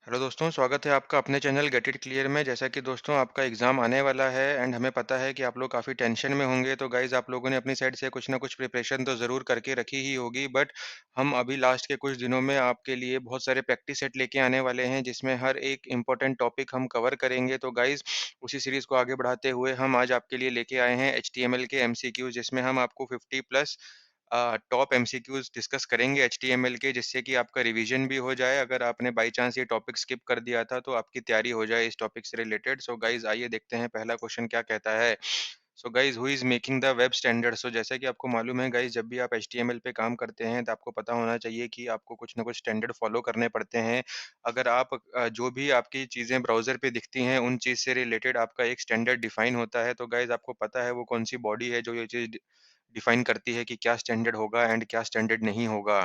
Hello दोस्तों, स्वागत है आपका अपने चैनल गेट इट क्लियर में। जैसा कि दोस्तों आपका एग्ज़ाम आने वाला है एंड हमें पता है कि आप लोग काफ़ी टेंशन में होंगे, तो गाइज़ आप लोगों ने अपनी साइड से कुछ ना कुछ प्रिपरेशन तो ज़रूर करके रखी ही होगी। बट हम अभी लास्ट के कुछ दिनों में आपके लिए बहुत सारे प्रैक्टिस सेट लेके आने वाले हैं, जिसमें हर एक इम्पोर्टेंट टॉपिक हम कवर करेंगे। तो गाइज़ उसी सीरीज़ को आगे बढ़ाते हुए हम आज आपके लिए लेके आए हैं एचटीएमएल के एमसीक्यूज़, जिसमें हम आपको 50 प्लस टॉप एमसीक्यूज़ डिस्कस करेंगे एचटीएमएल के, जिससे कि आपका रिवीजन भी हो जाए। अगर आपने बाय चांस ये टॉपिक स्किप कर दिया था, तो आपकी तैयारी हो जाए इस टॉपिक से रिलेटेड। सो गाइज़ आइए देखते हैं पहला क्वेश्चन क्या कहता है। So guys who is making the web standard? So जैसा कि आपको मालूम है गाइज़, जब भी आप एचटीएमएल पे काम करते हैं, तो आपको पता होना चाहिए कि आपको कुछ ना कुछ स्टैंडर्ड फॉलो करने पड़ते हैं। अगर आप जो भी आपकी चीज़ें ब्राउज़र पे दिखती हैं, उन चीज़ से रिलेटेड आपका एक स्टैंडर्ड डिफाइन होता है। तो गाइज़ आपको पता है वो कौन-सी बॉडी है जो ये चीज़ डिफाइन करती है कि क्या स्टैंडर्ड होगा एंड क्या स्टैंडर्ड नहीं होगा।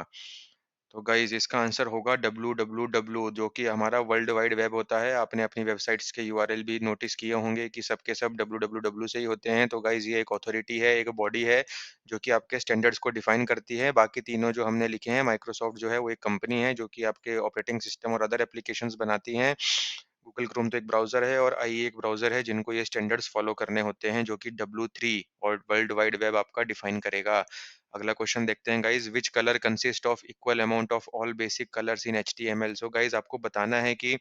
तो गाइज़ इसका आंसर होगा डब्ल्यूडब्ल्यूडब्ल्यू, जो कि हमारा वर्ल्ड वाइड वेब होता है। आपने अपनी वेबसाइट्स के यूआरएल भी नोटिस किए होंगे कि सब के सब डब्ल्यूडब्ल्यूडब्ल्यू से ही होते हैं। तो गाइज़ ये एक अथॉरिटी है, एक बॉडी है, जो कि आपके स्टैंडर्ड्स को डिफाइन करती है। बाकी तीनों जो हमने लिखे हैं, माइक्रोसॉफ्ट जो है वो एक कंपनी है जो कि आपके ऑपरेटिंग सिस्टम और अदर एप्लीकेशंस बनाती हैं। गूगल क्रोम तो एक ब्राउज़र है और IE एक ब्राउज़र है, जिनको ये स्टैंडर्ड्स फॉलो करने होते हैं, जो कि W3 और वर्ल्ड वाइड वेब आपका डिफाइन करेगा। अगला क्वेश्चन देखते हैं guys, which colour consist of equal amount of all basic colours in HTML? So guys आपको बताना है कि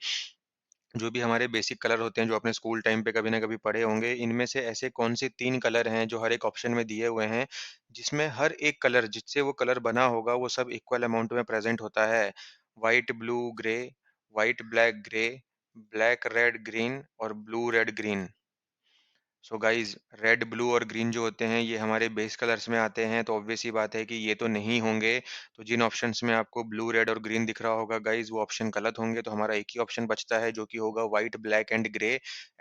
जो भी हमारे बेसिक कलर होते हैं, जो आपने स्कूल टाइम पे कभी ना कभी पढ़े होंगे, इनमें से ऐसे कौन से 3 कलर हैं जो हर एक ऑप्शन में दिए हुए हैं, जिसमें हर एक कलर जिससे वो कलर बना होगा, वो सब इक्वल अमाउंट में प्रेज़ेंट होता है। White, blue, grey, white, black, grey, black, red, green और blue, red, green. So guys red, blue और ग्रीन जो होते हैं, ये हमारे बेस कलर्स में आते हैं, तो ऑब्वियस सी बात है कि ये तो नहीं होंगे। तो जिन ऑप्शंस में आपको ब्लू, रेड और ग्रीन दिख रहा होगा गाइस, वो ऑप्शन गलत होंगे। तो हमारा एक ही ऑप्शन बचता है, जो कि होगा white, black and grey.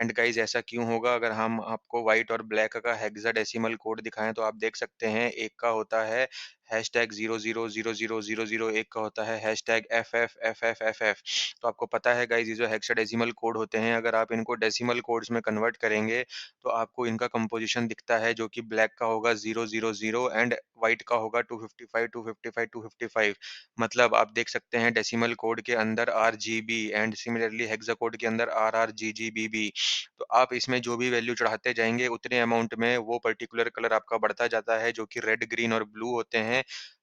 And guys ऐसा क्यों होगा? अगर हम आपको व्हाइट और ब्लैक का हेक्साडेसिमल कोड दिखाएं, तो आप देख सकते हैं, एक का होता है हैशटैग 000000, एक का होता है हैशटैग FFFFFF। तो आपको पता है गाइस, ये जो हेक्साडेसिमल कोड होते हैं, अगर आप इनको डेसिमल कोड्स में कन्वर्ट करेंगे, तो आपको इनका कंपोज़िशन दिखता है, जो कि ब्लैक का होगा 000 एंड व्हाइट का होगा 255, 255, 255। मतलब आप देख सकते हैं डेसिमल कोड के अंदर RGB and similarly hexa code के अंदर RRGGBB। तो आप इसमें जो भी वैल्यू चढ़ाते जाएँगे, उतने अमाउंट में वो पर्टिकुलर कलर आपका बढ़ता जाता है, जो कि रेड, ग्रीन और ब्लू होते हैं।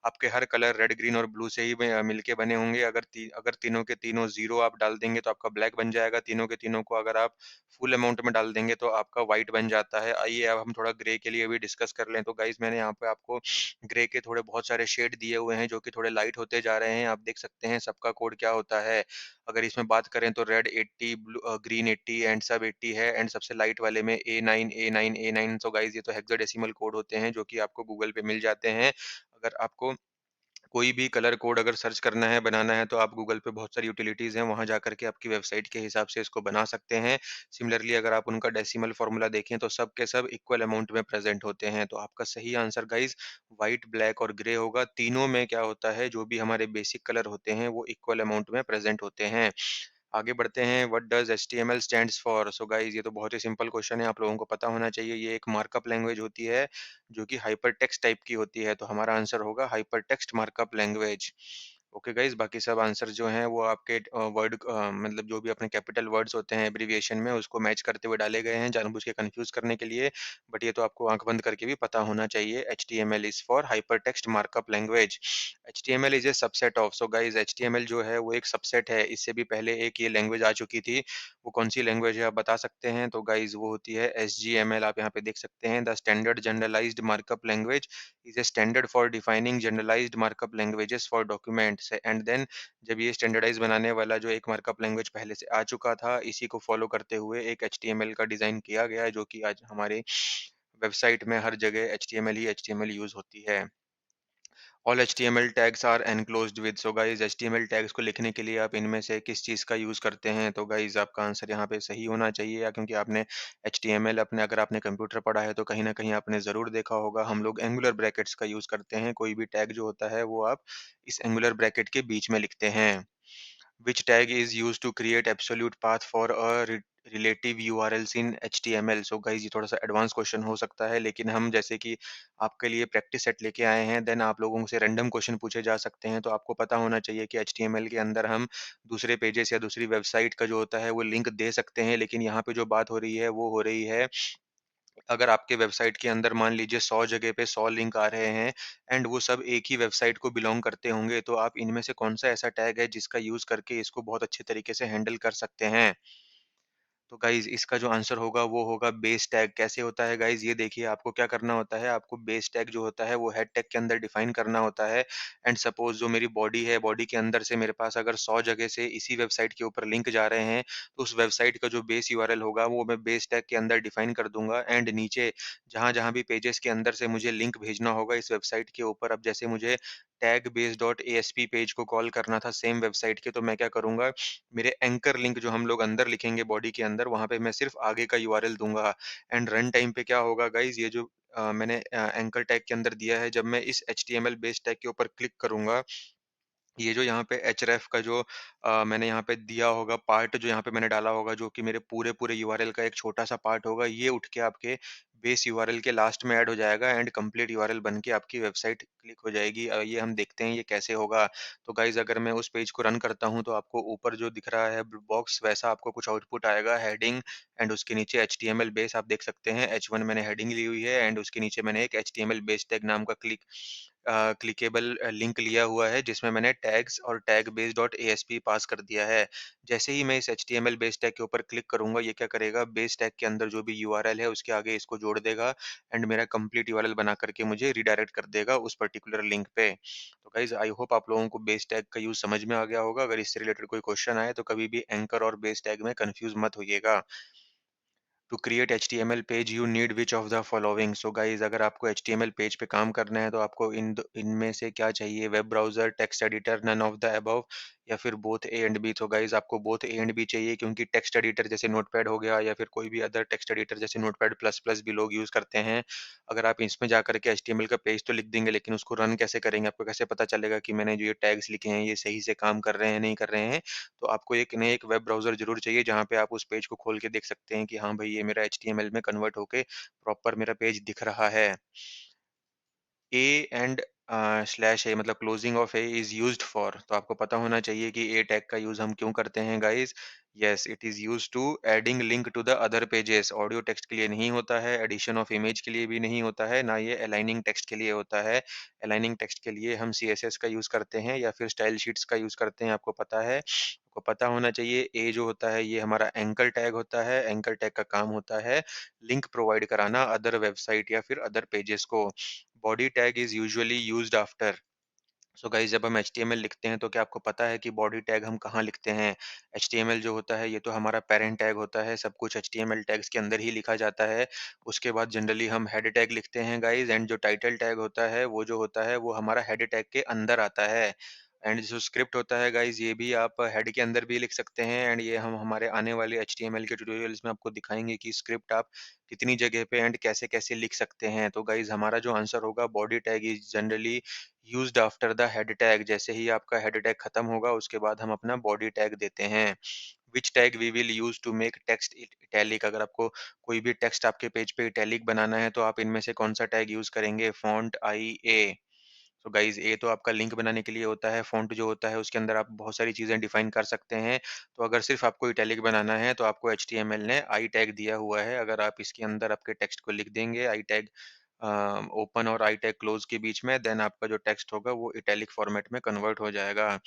आपके हर कलर रेड, ग्रीन और ब्लू से ही मिलके बने होंगे। अगर तीनों के तीनों 0 आप डाल देंगे, तो आपका ब्लैक बन जाएगा। तीनों के तीनों को अगर आप फुल अमाउंट में डाल देंगे, तो आपका व्हाइट बन जाता है। आइए अब हम थोड़ा ग्रे के लिए भी डिस्कस कर लें। तो गाइज़ मैंने यहाँ पे आपको ग्रे के थोड़े बहुत सारे शेड दिए हुए हैं, जो कि थोड़े लाइट होते जा रहे हैं। आप देख सकते हैं सबका कोड क्या होता है। अगर इसमें बात करें तो रेड 80, ग्रीन 80 एंड सब 80 है एंड सबसे लाइट वाले में A9, A9, A9। तो गाइज़ ये तो हेक्साडेसिमल कोड होते हैं, जो कि आपको गूगल पे मिल जाते हैं। अगर आपको कोई भी कलर कोड अगर सर्च करना है, बनाना है, तो आप गूगल पे बहुत सारी यूटिलिटीज़ हैं, वहाँ जाकर के आपकी वेबसाइट के हिसाब से इसको बना सकते हैं। सिमिलरली अगर आप उनका डेसिमल फ़ॉर्मूला देखें, तो सब के सब इक्वल अमाउंट में प्रेज़ेंट होते हैं। तो आपका सही आंसर गाइज़ व्हाइट, ब्लैक और ग्रे होगा। तीनों में क्या होता है, जो भी हमारे बेसिक कलर होते हैं, वो इक्वल अमाउंट में प्रेज़ेंट होते हैं। आगे बढ़ते हैं, what does HTML stands for? So guys ये तो बहुत ही सिंपल क्वेश्चन है, आप लोगों को पता होना चाहिए। ये एक मार्कअप लैंग्वेज होती है, जो कि हाइपरटेक्स्ट टाइप की होती है, तो हमारा आंसर होगा hypertext markup language. Okay guys, बाकी सब आंसर जो हैं वो आपके मतलब जो भी अपने कैपिटल वर्ड्स होते हैं एब्रिविएशन में, उसको मैच करते हुए डाले गए हैं, जानबूझ के कन्फ्यूज़ करने के लिए। बट ये तो आपको आँख बंद करके भी पता होना चाहिए, HTML is for hypertext markup language. HTML is a subset of. So guys HTML जो है वो एक सबसेट है, इससे भी पहले एक ये लैंग्वेज आ चुकी थी। वो कौन-सी लैंग्वेज है आप बता सकते हैं? तो गाइज़ वो होती है एसजीएमएल। आप यहाँ पे देख सकते हैं, the standard generalised markup language is a standard for defining generalised markup languages for documents. And then जब ये स्टैंडर्डाइज़ बनाने वाला जो एक मार्कअप लैंग्वेज पहले से आ चुका था, इसी को फॉलो करते हुए एक एचटीएमएल का डिज़ाइन किया गया है, जो कि आज हमारे वेबसाइट में हर जगह एचटीएमएल ही एचटीएमएल यूज़ होती है। All HTML tags are enclosed with. So guys HTML tags को लिखने के लिए आप इनमें से किस चीज़ का यूज़ करते हैं? तो गाइस आपका आंसर यहाँ पे सही होना चाहिए, या क्योंकि आपने एचटीएमएल अपने अगर आपने कंप्यूटर पढ़ा है, तो कहीं न कहीं आपने ज़रूर देखा होगा। हम लोग एंगुलर ब्रैकेट्स का यूज़ करते हैं, कोई भी टैग जो होता है वो आप इस एंगुलर ब्रैकेट के बीच में लिखते हैं। Which tag is used to create absolute path for a relative URLs in HTML? So guys ये थोड़ा सा एडवांस क्वेश्चन हो सकता है, लेकिन हम जैसे कि आपके लिए प्रैक्टिस सेट लेके आए हैं, देन आप लोगों से रैंडम क्वेश्चन पूछे जा सकते हैं। तो आपको पता होना चाहिए कि HTML के अंदर हम दूसरे पेजेस या दूसरी वेबसाइट का जो होता है वो लिंक दे सकते हैं, लेकिन यहाँ पे जो बात हो रही है वो हो रही है, अगर आपके वेबसाइट के अंदर मान लीजिए 100 जगह पे 100 लिंक आ रहे हैं एंड वो सब एक ही वेबसाइट को बिलोंग करते होंगे, तो आप इनमें से कौन-सा ऐसा टैग है जिसका यूज़ करके इसको बहुत अच्छे तरीके से हैंडल कर सकते हैं? तो गाइज़ इसका जो आंसर होगा वो होगा बेस टैग। कैसे होता है गाइज़, ये देखिए आपको क्या करना होता है, आपको बेस टैग जो होता है वो हेड टैग के अंदर डिफाइन करना होता है। एंड सपोज़ जो मेरी बॉडी है, बॉडी के अंदर से मेरे पास अगर 100 जगह से इसी वेबसाइट के ऊपर लिंक जा रहे हैं, तो उस वेबसाइट का जो बेस यूआरएल होगा वो मैं बेस टैग के अंदर डिफाइन कर दूँगा। एंड नीचे जहाँ-जहाँ भी पेजेज़ के अंदर से मुझे लिंक भेजना होगा इस वेबसाइट के ऊपर, अब जैसे मुझे tag base dot ASP page को कॉल करना था सेम वेबसाइट के, तो मैं क्या करूँगा, मेरे एंकर लिंक जो हम लोग अंदर लिखेंगे बॉडी के अंदर, वहाँ पे मैं सिर्फ़ आगे का यूआरएल दूँगा। एंड रन टाइम पे क्या होगा गाइज़, ये जो मैंने एंकर टैग के अंदर दिया है, जब मैं इस एचटीएमएल बेस टैग के ऊपर क्लिक करूँगा, ये जो यहाँ पे href का जो मैंने यहाँ पे दिया होगा पार्ट, जो यहाँ पे मैंने डाला होगा, जो कि मेरे पूरे-पूरे यूआरएल का एक छोटा-सा पार्ट होगा, ये उठ के आपके बेस यूआरएल के लास्ट में ऐड हो जाएगा एंड कंप्लीट यूआरएल बन के आपकी वेबसाइट क्लिक हो जाएगी। ये हम देखते हैं ये कैसे होगा। तो गाइज़ अगर मैं उस पेज को रन करता हूँ, तो आपको ऊपर जो दिख रहा है बॉक्स, वैसा आपको कुछ आउटपुट आएगा, हेडिंग एंड उसके नीचे एचटीएमएल बेस आप देख सकते हैं। H1 मैंने हेडिंग ली हुई है एंड उसके नीचे मैंने एक एचटीएमएल बेस टैग नाम का क्लिकेबल लिंक लिया हुआ है, जिसमें मैंने टैग्स और टैग बेस डॉट एएसपी पास कर दिया है। जैसे ही मैं इस एचटीएमएल बेस टैग के ऊपर क्लिक करूँगा, ये क्या करेगा, बेस टैग के अंदर जो भी यूआरएल है उसके आगे इसको जोड़ देगा एंड मेरा कंप्लीट यूआरएल बना करके मुझे रिडायरेक्ट कर देगा उस पर्टिकुलर लिंक पे। तो गाइज़ आई होप आप लोगों को बेस टैग का यूज़ समझ में आ गया होगा। अगर इससे रिलेटेड कोई क्वेश्चन आए तो कभी भी एंकर और बेस टैग में कन्फ्यूज़ मत होइएगा। To create HTML page you need which of the following? So guys अगर आपको एचटीएमएल पेज पे काम करना है तो आपको इनमें से क्या चाहिए? Web browser, text editor, none of the above, या फिर बोथ ए एंड बी? तो गाइस आपको बोथ ए एंड बी चाहिए, क्योंकि टेक्स्ट एडिटर जैसे नोटपैड हो गया या फिर कोई भी अदर टेक्स्ट एडिटर जैसे नोटपैड प्लस प्लस भी लोग यूज करते हैं। अगर आप इसमें जा करके एचटीएमएल का पेज तो लिख देंगे, लेकिन उसको रन कैसे करेंगे? आपको कैसे पता चलेगा कि मैंने जो ये टैग्स लिखे हैं ये सही से काम कर रहे हैं नहीं कर रहे हैं? तो आपको एक नया एक वेब ब्राउज़र ज़रूर चाहिए, जहाँ पे आप उस पेज को खोल के देख सकते हैं कि हाँ भाई, ये मेरा एचटीएमएल में कन्वर्ट होके प्रॉपर मेरा पेज दिख रहा है। ए एंड स्लैश ए मतलब closing of A is used for, तो आपको पता होना चाहिए कि ए टैग का यूज़ हम क्यों करते हैं guys. Yes, it is used to adding link to the other pages. Audio text के लिए नहीं होता है, एडिशन ऑफ इमेज के लिए भी नहीं होता है, ना ये अलाइनिंग टेक्स्ट के लिए होता है। अलाइनिंग टेक्स्ट के लिए हम सीएसएस का यूज़ करते हैं या फिर स्टाइल शीट्स का यूज़ करते हैं, आपको पता है। आपको पता होना चाहिए, ए जो होता है ये हमारा एंकर टैग होता है। एंकर टैग का काम होता है लिंक प्रोवाइड कराना अदर वेबसाइट या फिर अदर पेजेस को। Body tag is usually used after. So guys जब हम एचटीएमएल लिखते हैं तो क्या आपको पता है कि बॉडी टैग हम कहाँ लिखते हैं? एचटीएमएल जो होता है ये तो हमारा पेरेंट टैग होता है, सब कुछ एचटीएमएल टैग्स के अंदर ही लिखा जाता है। उसके बाद जनरली हम हेड टैग लिखते हैं गाइस, एंड जो टाइटल टैग होता है वो जो होता है वो हमारा हेड टैग के अंदर आता है। एंड जो स्क्रिप्ट होता है गाइस ये भी आप हेड के अंदर भी लिख सकते हैं, एंड ये हम हमारे आने वाले एचटीएमएल के ट्यूटोरियल्स में आपको दिखाएंगे कि स्क्रिप्ट आप कितनी जगह पे एंड कैसे-कैसे लिख सकते हैं। तो गाइस हमारा जो आंसर होगा, body tag is generally used after the head tag. जैसे ही आपका हेड टैग खत्म होगा उसके बाद हम अपना बॉडी टैग देते हैं। Which tag we will use to make text italic? अगर आपको कोई भी टेक्स्ट आपके पेज पे इटैलिक बनाना है तो आप इनमें से कौन सा टैग यूज करेंगे? फॉन्ट, आई, ए। तो गाइस ए तो आपका लिंक बनाने के लिए होता है, फॉन्ट जो होता है उसके अंदर आप बहुत सारी चीजें डिफाइन कर सकते हैं। तो अगर सिर्फ आपको इटैलिक बनाना है तो आपको एचटीएमएल ने आई टैग दिया हुआ है। अगर आप इसके अंदर आपके टेक्स्ट को लिख देंगे आई टैग ओपन और आई टैग क्लोज के बीच में, देन आपका जो टेक्स्ट होगा वो इटैलिक फॉर्मेट में कन्वर्ट हो जाएगा।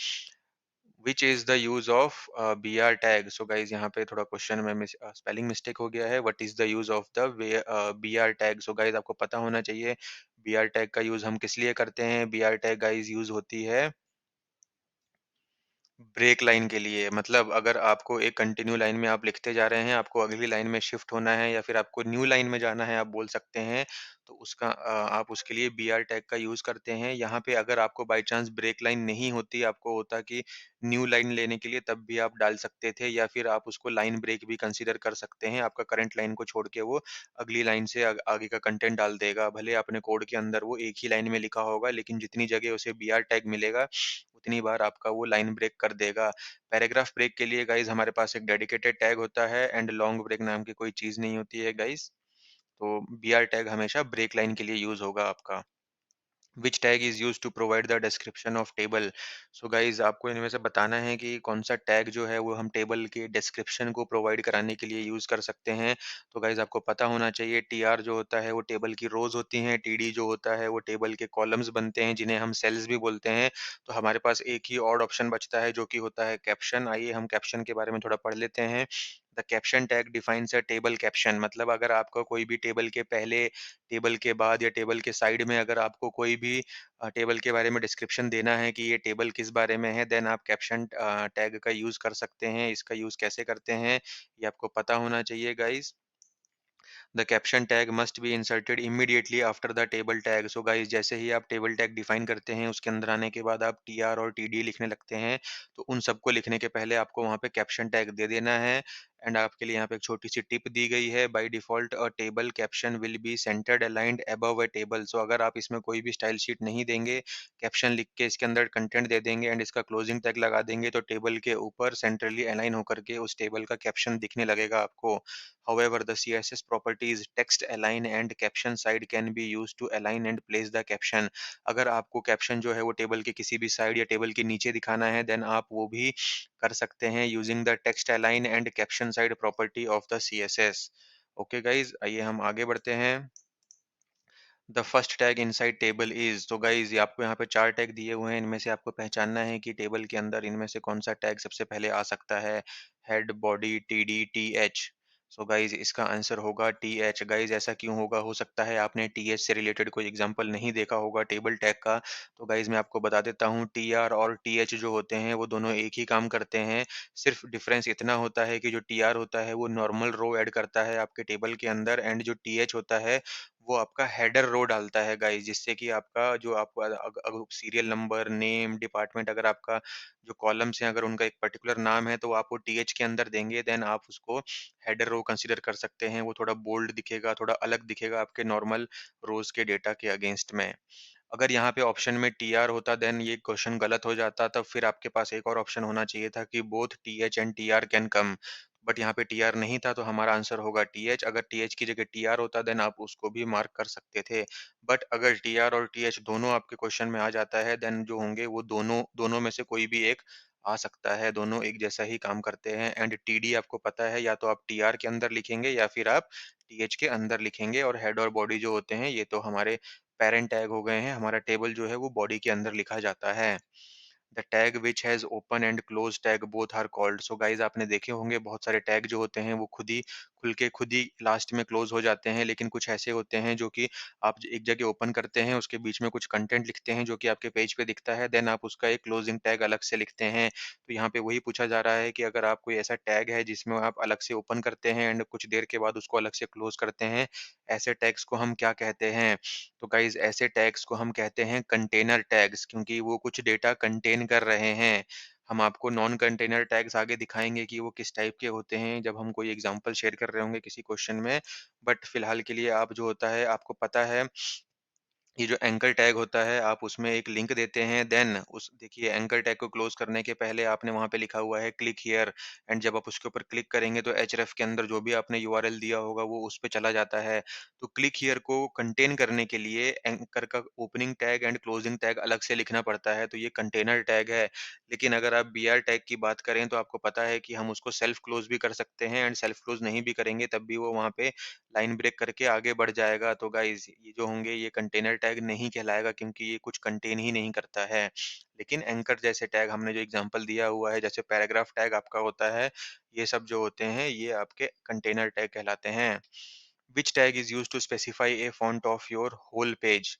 Which is the use of B R tag? So guys यहाँ पे थोड़ा क्वेश्चन में स्पेलिंग मिस्टेक हो गया है। What is the use of the B R tag? So guys आपको पता होना चाहिए बी आर टैग का यूज हम किस लिए करते हैं। B R tag guys use होती है ब्रेक लाइन के लिए। मतलब अगर आपको एक कंटिन्यू लाइन में आप लिखते जा रहे हैं, आपको अगली लाइन में शिफ्ट होना है या फिर आपको न्यू लाइन में जाना है, आप बोल सकते हैं, तो उसका आप उसके लिए बीआर टैग का यूज़ करते हैं। यहाँ पे अगर आपको बाय चांस ब्रेक लाइन नहीं होती, आपको होता कि न्यू लाइन लेने के लिए, तब भी आप डाल सकते थे, या फिर आप उसको लाइन ब्रेक भी कंसीडर कर सकते हैं। आपका करंट लाइन को छोड़ के वो अगली लाइन से आगे का कंटेंट डाल देगा। भले अपने कोड के अंदर वो एक ही लाइन में लिखा होगा, लेकिन जितनी जगह उसे बीआर टैग मिलेगा, उतनी बार आपका वो लाइन ब्रेक कर देगा। पैराग्राफ ब्रेक के लिए गाइज़ हमारे पास एक डेडिकेटेड टैग होता है एंड लॉन्ग ब्रेक नाम की कोई चीज़ नहीं होती है गाइज़। तो बीआर टैग हमेशा ब्रेक लाइन के लिए यूज़ होगा आपका। Which tag is used to provide the description of table. So guys आपको इनमें से बताना है कि कौन-सा टैग जो है वो हम टेबल के डिस्क्रिप्शन को प्रोवाइड कराने के लिए यूज़ कर सकते हैं। तो गाइज़ आपको पता होना चाहिए टीआर जो होता है वो टेबल की रोज़ होती हैं, टीडी जो होता है वो टेबल के कॉलम्स बनते हैं जिन्हें हम सेल्स भी बोलते हैं। तो हमारे पास एक ही ऑड ऑप्शन बचता है जो कि होता है कैप्शन। आइए हम कैप्शन के बारे में थोड़ा पढ़ लेते हैं। The caption tag defines a table caption, मतलब अगर आपका कोई भी टेबल के पहले, टेबल के बाद या टेबल के साइड में अगर आपको कोई भी टेबल के बारे में डिस्क्रिप्शन देना है कि ये टेबल किस बारे में है, देन आप कैप्शन टैग का यूज़ कर सकते हैं। इसका यूज़ कैसे करते हैं, ये आपको पता होना चाहिए guys. The caption tag must be inserted immediately after the table tag. So guys जैसे ही आप टेबल टैग डिफाइन करते हैं उसके अंदर आने के बाद आप टीआर और टीडी लिखने लगते हैं, तो उन सबको लिखने के पहले आपको वहाँ पे कैप्शन टैग दे देना है। एंड आपके लिए यहाँ पे एक छोटी सी टिप दी गई है, by default a table caption will be centred aligned above a table. So अगर आप इसमें कोई भी स्टाइल शीट नहीं देंगे, कैप्शन लिख के इसके अंदर कंटेंट दे देंगे एंड इसका क्लोजिंग टैग लगा देंगे, तो टेबल के ऊपर सेंट्रली अलाइन होकर के उस टेबल का कैप्शन दिखने लगेगा आपको। However, the CSS properties text align and caption side can be used to align and place the caption. अगर आपको कैप्शन जो है वो टेबल के किसी भी साइड या टेबल के नीचे दिखाना है, देन आप वो भी कर सकते हैं using the text align and caption side property of the CSS। Okay guys, आइए हम आगे बढ़ते हैं। The first tag inside table is, तो गाइज ये आपको यहाँ पे 4 टैग दिए हुए हैं, इनमें से आपको पहचानना है कि टेबल के अंदर इनमें से कौन सा टैग सबसे पहले आ सकता है। Head, body, TD, TH. So guys इसका आंसर होगा टीएच। गाइज ऐसा क्यों होगा, हो सकता है आपने टीएच से रिलेटेड कोई एग्जांपल नहीं देखा होगा टेबल टैग का। तो गाइज मैं आपको बता देता हूँ, टीआर और टीएच जो होते हैं वो दोनों एक ही काम करते हैं। सिर्फ डिफरेंस इतना होता है कि जो टीआर होता है वो नॉर्मल रो ऐड करता है आपके टेबल के अंदर, एंड जो टीएच होता है वो आपका हेडर रो डालता है गाइस, जिससे कि आपका जो आपको सीरियल नंबर, नेम, डिपार्टमेंट, अगर आपका जो कॉलम्स हैं अगर उनका एक पर्टिकुलर नाम है तो आप वो टीएच के अंदर देंगे, देन आप उसको हेडर रो कंसीडर कर सकते हैं। वो थोड़ा बोल्ड दिखेगा, थोड़ा अलग दिखेगा आपके नॉर्मल रोज के डेटा के अगेंस्ट में। अगर यहाँ पे ऑप्शन में टीआर होता देन ये क्वेश्चन गलत हो जाता, तब फिर आपके पास एक और ऑप्शन होना चाहिए था कि both TH and TR can come. But यहाँ पे टीआर नहीं था तो हमारा आंसर होगा टीएच। अगर टीएच की जगह टीआर होता देन आप उसको भी मार्क कर सकते थे। बट अगर टीआर और टीएच दोनों आपके क्वेश्चन में आ जाता है, देन जो होंगे वो दोनों दोनों में से कोई भी एक आ सकता है, दोनों एक जैसा ही काम करते हैं। एंड टीडी आपको पता है, या तो आप टीआर के अंदर लिखेंगे या फिर आप टीएच के अंदर लिखेंगे। और हेड और बॉडी जो होते हैं ये तो हमारे पेरेंट टैग हो गए हैं, हमारा टेबल जो है वो बॉडी के अंदर लिखा जाता है। The tag which has open and close tag both are called. So guys आपने देखे होंगे बहुत सारे टैग जो होते हैं वो खुद ही लास्ट में क्लोज हो जाते हैं, लेकिन कुछ ऐसे होते हैं जो कि आप एक जगह ओपन करते हैं, उसके बीच में कुछ कंटेंट लिखते हैं जो कि आपके पेज पे दिखता है, देन आप उसका एक क्लोजिंग टैग अलग से लिखते हैं। तो यहाँ पे वही पूछा जा रहा है कि अगर आप कोई ऐसा टैग है जिसमें आप अलग से ओपन करते हैं एंड कुछ देर के बाद उसको अलग से क्लोज करते हैं, ऐसे टैग्स को हम क्या कहते हैं? तो गाइज़ ऐसे टैग्स को हम कहते हैं कंटेनर टैग्स, क्योंकि वो कुछ डेटा कंटेन कर रहे हैं। हम आपको नॉन कंटेनर टैग्स आगे दिखाएँगे कि वो किस टाइप के होते हैं जब हम कोई एग्ज़ाम्पल शेयर कर रहे होंगे किसी क्वेश्चन में। बट फिलहाल के लिए आप जो होता है आपको पता है, ये जो एंकर टैग होता है आप उसमें एक लिंक देते हैं, देन उस देखिए एंकर टैग को क्लोज करने के पहले आपने वहाँ पे लिखा हुआ है क्लिक हियर, एंड जब आप उसके ऊपर क्लिक करेंगे तो href के अंदर जो भी आपने यूआरएल दिया होगा वो उस पे चला जाता है। तो क्लिक हियर को कंटेन करने के लिए एंकर का opening tag and closing tag अलग से लिखना पड़ता है, तो ये कंटेनर टैग है। लेकिन अगर आप बीआर टैग की बात करें तो आपको पता है कि हम उसको सेल्फ क्लोज भी कर सकते हैं, एंड सेल्फ क्लोज नहीं भी करेंगे तब भी वो वहाँ पे लाइन ब्रेक करके आगे बढ़ जाएगा। तो गाइज़ ये जो होंगे ये कंटेनर टैग नहीं कहलाएगा, क्योंकि ये कुछ कंटेन ही नहीं करता है। लेकिन एंकर जैसे टैग हमने जो एग्ज़ाम्पल दिया हुआ है, जैसे पैराग्राफ टैग आपका होता है, ये सब जो होते हैं ये आपके कंटेनर टैग कहलाते हैं। Which tag is used to specify a font of your whole page?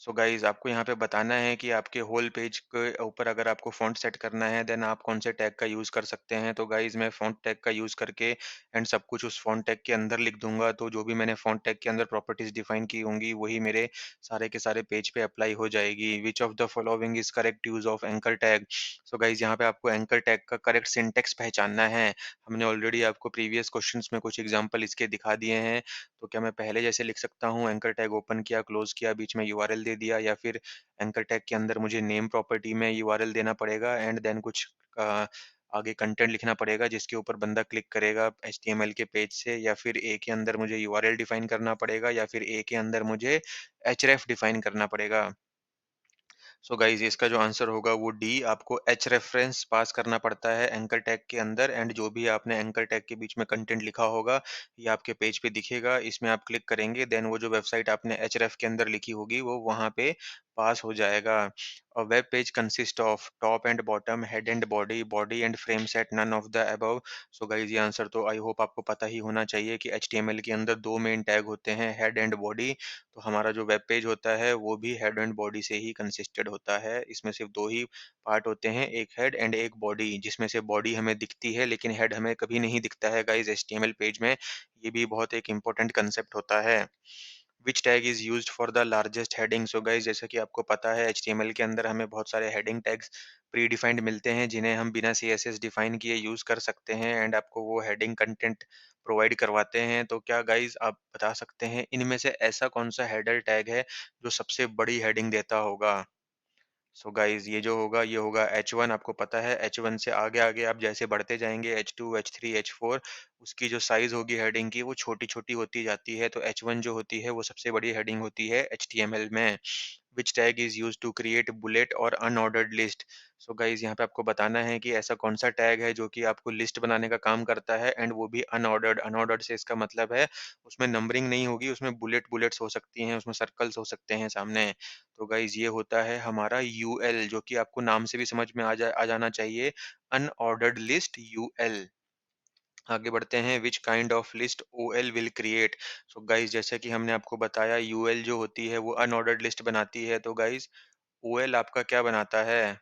So guys आपको यहाँ पे बताना है कि आपके होल पेज के ऊपर अगर आपको फ़ॉन्ट सेट करना है, देन आप कौन से टैग का यूज़ कर सकते हैं। तो गाइज़ मैं फ़ॉन्ट टैग का यूज़ करके एंड सब कुछ उस फ़ॉन्ट टैग के अंदर लिख दूँगा, तो जो भी मैंने फ़ॉन्ट टैग के अंदर प्रॉपर्टीज़ डिफ़ाइन की होंगी वही मेरे सारे के सारे पेज पे अप्लाई हो जाएगी। Which of the following is correct use of anchor tag? सो गाइज़ यहाँ पे आपको एंकर टैग का करेक्ट सिंटैक्स पहचानना है। हमने ऑलरेडी आपको प्रीवियस क्वेश्चंस में कुछ एग्ज़ाम्पल इसके दिखा दिए हैं। तो क्या मैं पहले जैसे लिख सकता हूँ, एंकर टैग ओपन किया, क्लोज़ किया, बीच में यूआरएल दे दिया या फिर एंकर टैग के अंदर मुझे नेम प्रॉपर्टी में यूआरएल देना पड़ेगा एंड देन कुछ अ, आगे कंटेंट लिखना पड़ेगा जिसके ऊपर बंदा क्लिक करेगा एचटीएमएल के पेज से, या फिर ए के अंदर मुझे यूआरएल डिफाइन करना पड़ेगा, या फिर ए के अंदर मुझे एचरेफ डिफाइन करना पड़ेगा। सो गाइस इसका जो आंसर होगा वो डी, आपको एच रेफरेंस पास करना पड़ता है एंकर टैग के अंदर, एंड जो भी आपने एंकर टैग के बीच में कंटेंट लिखा होगा ये आपके पेज पे दिखेगा। इसमें आप क्लिक करेंगे देन वो जो वेबसाइट आपने एचरेफ के अंदर लिखी होगी वो वहाँ पे पास हो जाएगा। A web page consists of top and bottom, head and body and frame set, none of the above। So guys ये आंसर तो आई होप आपको पता ही होना चाहिए कि एचटीएमएल के अंदर दो मेन टैग होते हैं, हेड एंड बॉडी। तो हमारा जो वेब पेज होता है वो भी हेड एंड बॉडी से ही कंसिस्टेड होता है। इसमें सिर्फ दो ही पार्ट होते हैं, एक हेड एंड एक बॉडी, जिसमें से बॉडी हमें दिखती है लेकिन हेड हमें कभी नहीं दिखता है गाइस एचटीएमएल पेज में। ये भी बहुत एक इम्पोर्टेंट कंसेप्ट होता है। Which tag is used for the largest heading. So guys जैसा कि आपको पता है एचटीएमएल के अंदर हमें बहुत सारे हेडिंग टैग्स प्री डिफाइंड मिलते हैं जिन्हें हम बिना सीएसएस डिफाइन किए यूज कर सकते हैं एंड आपको वो हेडिंग कंटेंट प्रोवाइड करवाते हैं। तो क्या गाइस आप बता सकते हैं इनमें से ऐसा कौन सा हेडर टैग है जो सबसे बड़ी हेडिंग देता होगा? सो गाइस ये जो होगा ये होगा H1। आपको पता है H1 से आगे आगे आप जैसे बढ़ते जाएंगे H2 H3 H4 उसकी जो साइज होगी हेडिंग की वो छोटी छोटी होती जाती है। तो H1 जो होती है वो सबसे बड़ी हेडिंग होती है HTML में। Which tag is use to create bullet और अनऑर्डर्ड लिस्ट। सो गाइस यहाँ पे आपको बताना है कि ऐसा कौन सा टैग है जो कि आपको लिस्ट बनाने का काम करता है एंड वो भी अनऑर्डर्ड। अनऑर्डर्ड से इसका मतलब है उसमें नंबरिंग नहीं होगी, उसमें बुलेट्स हो सकती हैं, उसमें सर्कल्स हो सकते हैं सामने। तो गाइस ये होता है हमारा यूएल, जो कि आपको नाम से भी समझ में आ जाना चाहिए, अनऑर्डर्ड लिस्ट यूएल। आगे बढ़ते हैं, which kind of list OL will create. So guys जैसे कि हमने आपको बताया यूएल जो होती है वो अनऑर्डर्ड लिस्ट बनाती है। तो गाइस ओएल आपका क्या बनाता है?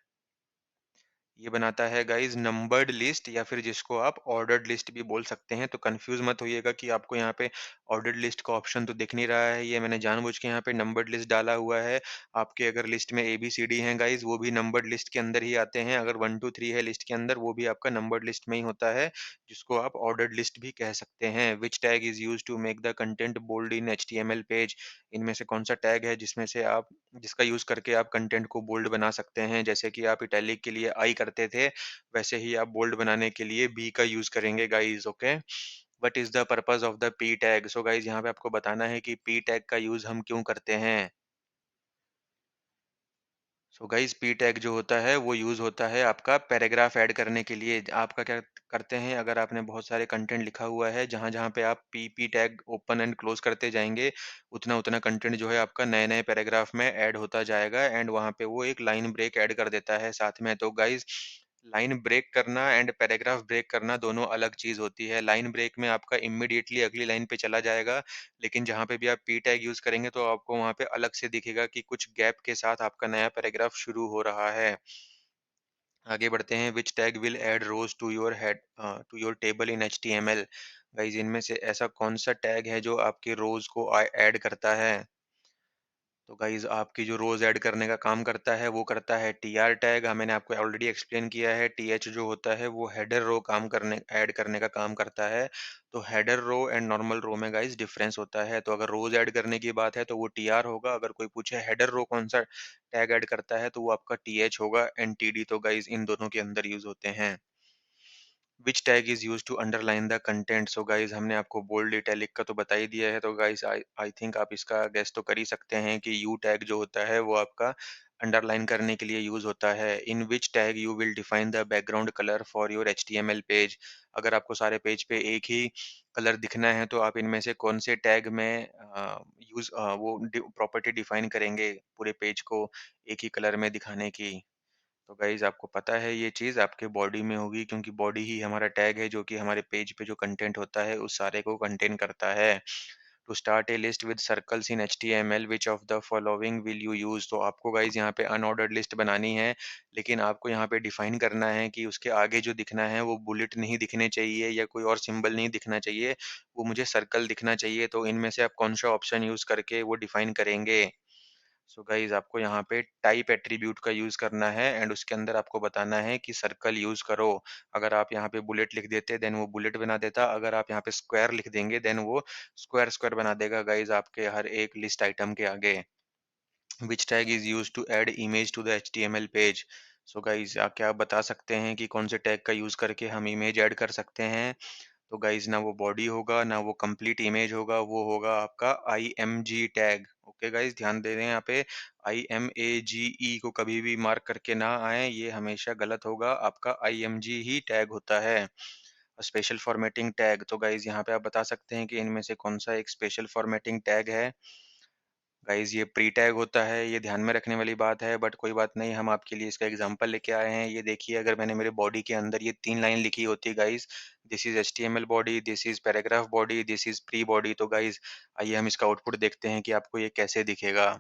ये बनाता है गाइस नंबर्ड लिस्ट, या फिर जिसको आप ऑर्डर्ड लिस्ट भी बोल सकते हैं। तो कंफ्यूज मत होइएगा कि आपको यहाँ पे ऑर्डर्ड लिस्ट का ऑप्शन तो दिख नहीं रहा है, ये मैंने जानबूझ के यहाँ पे नंबर्ड लिस्ट डाला हुआ है। आपके अगर लिस्ट में ABCD हैं गाइस वो भी नंबर्ड लिस्ट के अंदर ही आते हैं। अगर 1 2 3 है लिस्ट के अंदर वो भी आपका नंबर्ड लिस्ट में ही होता है, जिसको आप ऑर्डर्ड लिस्ट भी कह सकते हैं। Which tag is use to make the content bold in HTML page. इनमें से कौन सा टैग है जिसमें से आप जिसका यूज करके आप कंटेंट को बोल्ड बना सकते हैं? जैसे कि आप इटैलिक के लिए आई करते थे, वैसे ही आप बोल्ड बनाने के लिए बी का यूज करेंगे guys. Okay, what is the purpose of the P tag. So guys यहाँ पे आपको बताना है कि पी टैग का यूज हम क्यों करते हैं। सो गाइस पी टैग जो होता है वो यूज होता है आपका पैराग्राफ ऐड करने के लिए। आपका क्या करते हैं, अगर आपने बहुत सारे कंटेंट लिखा हुआ है जहां जहां पे आप P P tag open and close करते जाएंगे उतना उतना कंटेंट जो है आपका नए नए पैराग्राफ में ऐड होता जाएगा एंड वहां पे वो एक लाइन ब्रेक ऐड कर देता है साथ में। तो गाइस लाइन ब्रेक करना एंड पैराग्राफ ब्रेक करना दोनों अलग चीज होती है। लाइन ब्रेक में आपका इमीडिएटली अगली लाइन पे चला जाएगा, लेकिन जहाँ पे भी आप पी टैग यूज करेंगे तो आपको वहाँ पे अलग से दिखेगा कि कुछ गैप के साथ आपका नया पैराग्राफ शुरू हो रहा है। आगे बढ़ते हैं, which tag will add rows to your head to your table in HTML। Guys इनमें से ऐसा कौन सा टैग है जो आपके रोज को ऐड करता है? तो गाइज़ आपकी जो रोज़ ऐड करने का काम करता है, वो करता है टीआर टैग। मैंने आपको ऑलरेडी एक्सप्लेन किया है, टीएच जो होता है वो हेडर रो काम करने ऐड करने का काम करता है। तो हेडर रो एंड नॉर्मल रो में गाइज़ डिफरेंस होता है। तो अगर रोज़ ऐड करने की बात है तो वो टीआर होगा, अगर कोई पूछे हेडर रो कौन-सा टैग ऐड करता है तो वो आपका टीएच होगा एंड टीडी तो गाइज़ इन दोनों के अंदर यूज़ होते हैं। Which tag is used to underline the content. So guys हमने आपको बोल्ड इटैलिक का तो बता ही दिया है, तो गाइस आई आई थिंक आप इसका गेस तो कर ही सकते हैं कि यू टैग जो होता है वो आपका अंडरलाइन करने के लिए यूज होता है। In which tag you will define the background colour for your HTML page. अगर आपको सारे पेज पे एक ही कलर दिखना है तो आप इनमें से कौन से टैग में वो प्रॉपर्टी डिफाइन करेंगे पूरे पेज को एक ही कलर में दिखाने की? तो गाइज़ आपको पता है ये चीज़ आपके बॉडी में होगी, क्योंकि बॉडी ही हमारा टैग है जो कि हमारे पेज पे जो कंटेंट होता है उस सारे को कंटेन करता है। To start a list with circles in HTML which of the following will you use. तो आपको गाइज़ यहाँ पे अनऑर्डर्ड लिस्ट बनानी है, लेकिन आपको यहाँ पे डिफाइन करना है कि उसके आगे जो दिखना है वो बुलेट नहीं दिखने चाहिए या कोई और सिंबल नहीं दिखना चाहिए, वो मुझे सर्कल दिखना चाहिए। तो इनमें से आप कौन-सा ऑप्शन यूज़ करके वो डिफाइन करेंगे? सो गाइस आपको यहाँ पे टाइप एट्रीब्यूट का यूज करना है एंड उसके अंदर आपको बताना है कि सर्कल यूज करो। अगर आप यहाँ पे बुलेट लिख देते देन वो बुलेट बना देता, अगर आप यहाँ पे स्क्वायर लिख देंगे देन वो स्क्वायर स्क्वायर बना देगा गाइस आपके हर एक लिस्ट आइटम के आगे। Which tag is used to add image to the HTML page. So guys क्या आप बता सकते हैं कि कौन से टैग का यूज़ करके हम इमेज ऐड कर सकते हैं? तो गाइज़ ना वो बॉडी होगा, ना वो कंप्लीट इमेज होगा, वो होगा आपका आईएमजी टैग। ओके गाइज़, ध्यान दे दें यहाँ पे आईएमएजीई को कभी भी मार्क करके ना आएँ, ये हमेशा गलत होगा, आपका आईएमजी ही टैग होता है। स्पेशल फॉर्मेटिंग टैग, तो गाइज़ यहाँ पे आप बता सकते हैं कि इनमें से कौन-सा एक स्पेशल फॉर्मेटिंग टैग है? गाइज़ ये प्री टैग होता है, ये ध्यान में रखने वाली बात है, बट कोई बात नहीं, हम आपके लिए इसका एग्ज़ाम्पल लेके आए हैं। ये देखिए, अगर मैंने मेरे बॉडी के अंदर ये 3 लाइन लिखी होती guys, this is HTML body, this is paragraph body, this is pre body, तो गाइज़ आइए हम इसका आउटपुट देखते हैं कि आपको ये कैसे दिखेगा।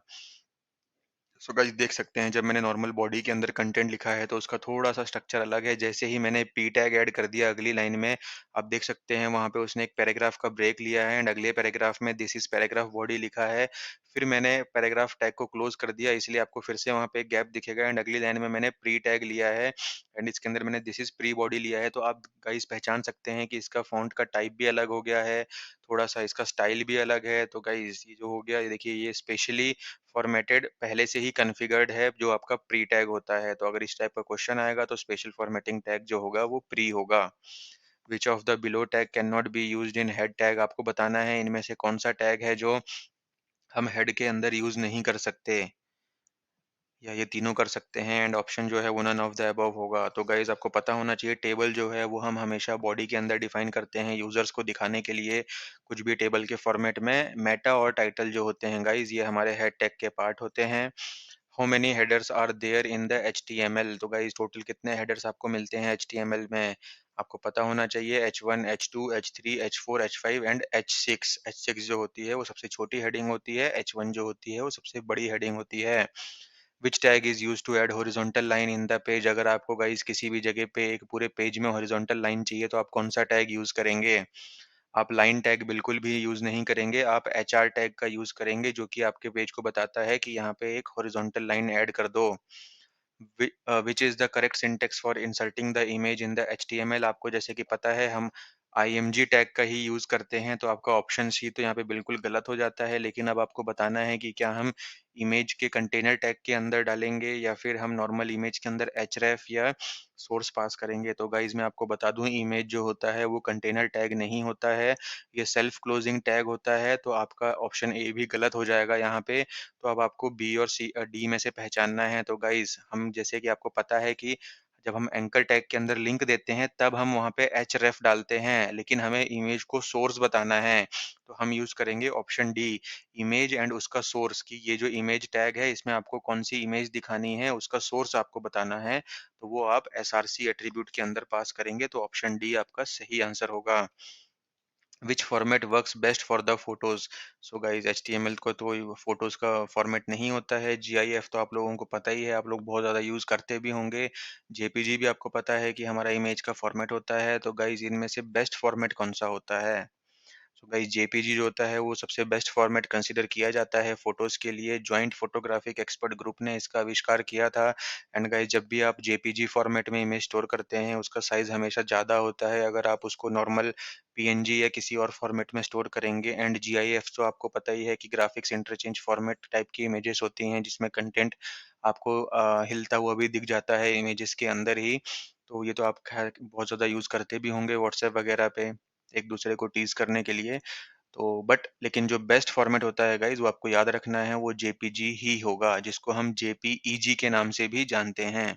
सो गाइस देख सकते हैं, जब मैंने नॉर्मल बॉडी के अंदर कंटेंट लिखा है तो उसका थोड़ा-सा स्ट्रक्चर अलग है। जैसे ही मैंने पी टैग ऐड कर दिया अगली लाइन में, आप देख सकते हैं वहाँ पे उसने एक पैराग्राफ का ब्रेक लिया है एंड अगले पैराग्राफ में दिस इज़ पैराग्राफ बॉडी लिखा है। फिर मैंने पैराग्राफ टैग को क्लोज़ कर दिया, इसलिए आपको फिर से वहाँ पे एक गैप दिखेगा एंड अगली लाइन में मैंने प्री टैग लिया है एंड इसके अंदर मैंने दिस इज़ प्री बॉडी लिया है। तो आप गाइस पहचान सकते हैं कि इसका फ़ॉन्ट का टाइप भी अलग हो गया है, थोड़ा-सा इसका स्टाइल भी अलग है। तो गाइस ये जो हो गया, ये देखिए, ये स्पेशली फॉर्मेटेड पहले से ही कॉन्फ़िगर्ड है, जो आपका प्री टैग होता है। तो अगर इस टाइप का क्वेश्चन आएगा तो स्पेशल फॉर्मेटिंग टैग जो होगा वो प्री होगा। Which of the below tag can not be used in head tag, आपको बताना है इनमें से कौन-सा टैग है जो हम हेड के अंदर यूज़ नहीं कर सकते, या ये तीनों कर सकते हैं एंड ऑप्शन जो है वो नन ऑफ द अबव होगा। तो गाइज़ आपको पता होना चाहिए, टेबल जो है वो हम हमेशा बॉडी के अंदर डिफाइन करते हैं यूज़र्स को दिखाने के लिए, कुछ भी टेबल के फॉर्मेट में। मेटा और टाइटल जो होते हैं गाइज़, ये हमारे हेड टैग के पार्ट होते हैं। How many headers are there in the HTML, तो गाइज़ टोटल कितने हेडर्स आपको मिलते हैं एचटीएमएल में? आपको पता होना चाहिए H1, H2, H3, H4, H5 and H6। H6 जो होती है वो सबसे छोटी हेडिंग होती है, H1 जो होती है वो सबसे बड़ी हेडिंग होती है। Which tag is used to add horizontal line in the page, अगर आपको गाइज़ किसी भी जगह पे एक पूरे पेज में हॉरिज़ॉन्टल लाइन चाहिए तो आप कौन-सा टैग यूज़ करेंगे? आप लाइन टैग बिल्कुल भी यूज़ नहीं करेंगे, आप एचआर टैग का यूज़ करेंगे, जो कि आपके पेज को बताता है कि यहाँ पे एक हॉरिज़ॉन्टल लाइन ऐड कर दो। Which is the correct syntax for inserting the image in the HTML, आपको जैसे कि पता है हम आईएमजी टैग का ही यूज़ करते हैं, तो आपका ऑप्शन सी तो यहाँ पे बिल्कुल गलत हो जाता है। लेकिन अब आपको बताना है कि क्या हम इमेज के कंटेनर टैग के अंदर डालेंगे या फिर हम नॉर्मल इमेज के अंदर href या सोर्स पास करेंगे। तो गाइज़ मैं आपको बता दूँ, इमेज जो होता है वो कंटेनर टैग नहीं होता है, ये सेल्फ क्लोजिंग टैग होता है। तो आपका ऑप्शन ए भी गलत हो जाएगा यहाँ पे। तो अब आपको बी और डी में से पहचानना है। तो गाइज़ हम, जैसे कि आपको पता है कि जब हम एंकर टैग के अंदर लिंक देते हैं तब हम वहाँ पे href डालते हैं, लेकिन हमें इमेज को सोर्स बताना है। तो हम यूज़ करेंगे ऑप्शन डी, इमेज एंड उसका सोर्स, कि ये जो इमेज टैग है इसमें आपको कौन-सी इमेज दिखानी है, उसका सोर्स आपको बताना है। तो वो आप एसआरसी एट्रिब्यूट के अंदर पास करेंगे, तो ऑप्शन डी आपका सही आंसर होगा। Which format works best for the photos, so guys HTML को तो फोटोज़ का फॉर्मेट नहीं होता है, जीआईएफ तो आप लोगों को पता ही है, आप लोग बहुत ज़्यादा यूज़ करते भी होंगे, जेपीजी भी आपको पता है कि हमारा इमेज का फॉर्मेट होता है। तो गाइस इनमें से बेस्ट फॉर्मेट कौन-सा होता है? सो गाइस जेपीजी जो होता है वो सबसे बेस्ट फॉर्मेट कंसीडर किया जाता है फोटोज़ के लिए। जॉइंट फोटोग्राफिक एक्सपर्ट ग्रुप ने इसका आविष्कार किया था एंड गाइस जब भी आप जेपीजी फॉर्मेट में इमेज स्टोर करते हैं उसका साइज़ हमेशा ज़्यादा होता है अगर आप उसको नॉर्मल पीएनजी या किसी और फॉर्मेट में स्टोर करेंगे। एंड जीआईएफ तो आपको पता ही है कि ग्राफिक्स इंटरचेंज फॉर्मेट टाइप की इमेजेस होती हैं जिसमें कंटेंट आपको हिलता हुआ भी दिख जाता है इमेजेस के अंदर ही। तो ये तो आप खैर बहुत ज़्यादा यूज़ करते भी होंगे व्हाट्सएप वगैरह पे, एक दूसरे को टीज़ करने के लिए। तो बट लेकिन जो बेस्ट फॉर्मेट होता है गाइज़ वो आपको याद रखना है, वो जेपीजी ही होगा, जिसको हम जेपीईजी के नाम से भी जानते हैं।